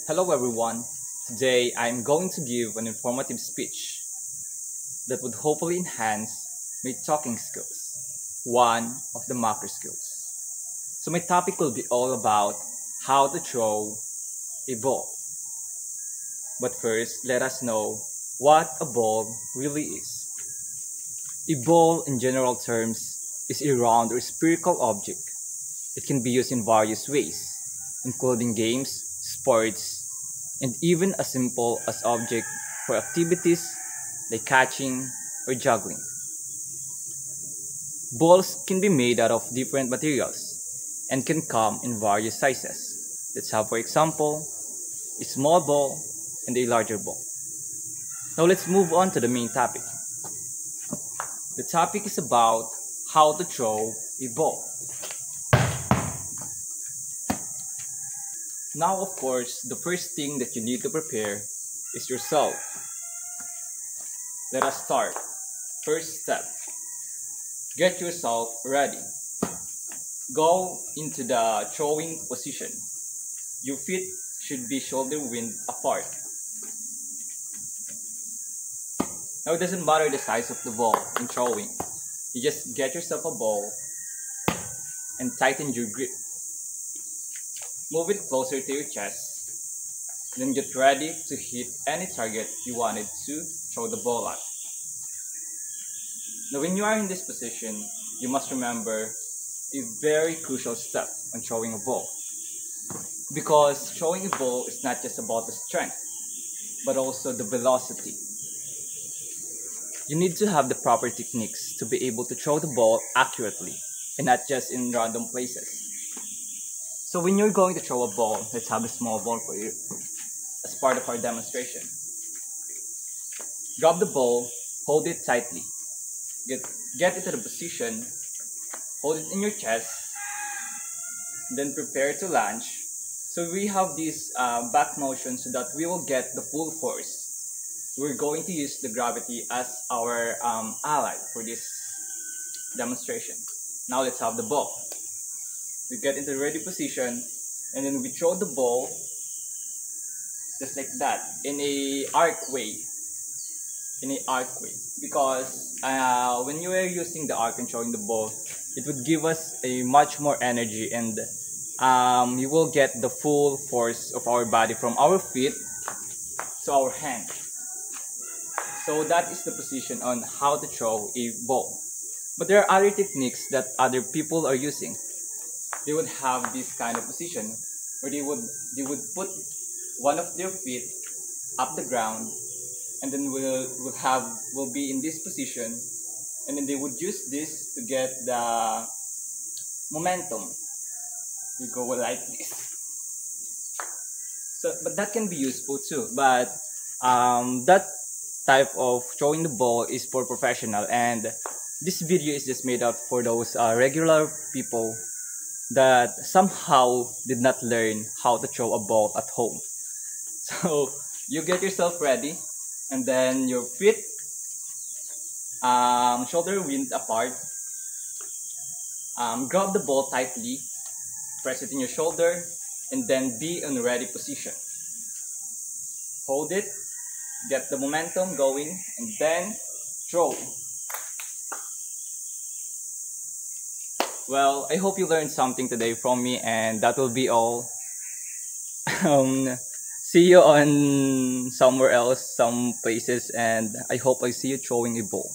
Hello everyone. Today I'm going to give an informative speech that would hopefully enhance my talking skills, one of the macro skills. So my topic will be all about how to throw a ball. But first, let us know what a ball really is. A ball in general terms is a round or spherical object. It can be used in various ways, including games, sports, and even as simple as object for activities like catching or juggling. Balls can be made out of different materials and can come in various sizes. Let's have, for example, a small ball and a larger ball. Now let's move on to the main topic. The topic is about how to throw a ball. Now, of course, the first thing that you need to prepare is yourself. Let us start. First step. Get yourself ready. Go into the throwing position. Your feet should be shoulder width apart. Now it doesn't matter the size of the ball in throwing. You just get yourself a ball and tighten your grip. Move it closer to your chest. Then get ready to hit any target you wanted to throw the ball at. Now when you are in this position, you must remember a very crucial step when throwing a ball. Because throwing a ball is not just about the strength, but also the velocity. You need to have the proper techniques to be able to throw the ball accurately and not just in random places. So when you're going to throw a ball, let's have a small ball for you as part of our demonstration. Grab the ball, hold it tightly. Get into the position, hold it in your chest, then prepare to launch. So we have this back motion so that we will get the full force. We're going to use the gravity as our ally for this demonstration. Now let's have the ball. We get into the ready position and then we throw the ball just like that in a arc way. Because when you are using the arc and throwing the ball, it would give us a much more energy and you will get the full force of our body from our feet to our hand. So that is the position on how to throw a ball. But there are other techniques that other people are using. They would have this kind of position where they would put one of their feet up the ground and then will be in this position, and then they would use this to get the momentum. We go like this. So but that can be useful too, but that type of throwing the ball is for professional, and this video is just made out for those regular people that somehow did not learn how to throw a ball at home. So you get yourself ready, and then your feet shoulder width apart. Grab the ball tightly, press it in your shoulder, and then be in ready position. Hold it, get the momentum going, and then throw. Well, I hope you learned something today from me, and that will be all. See you on somewhere else, some places, and I hope I see you throwing a ball.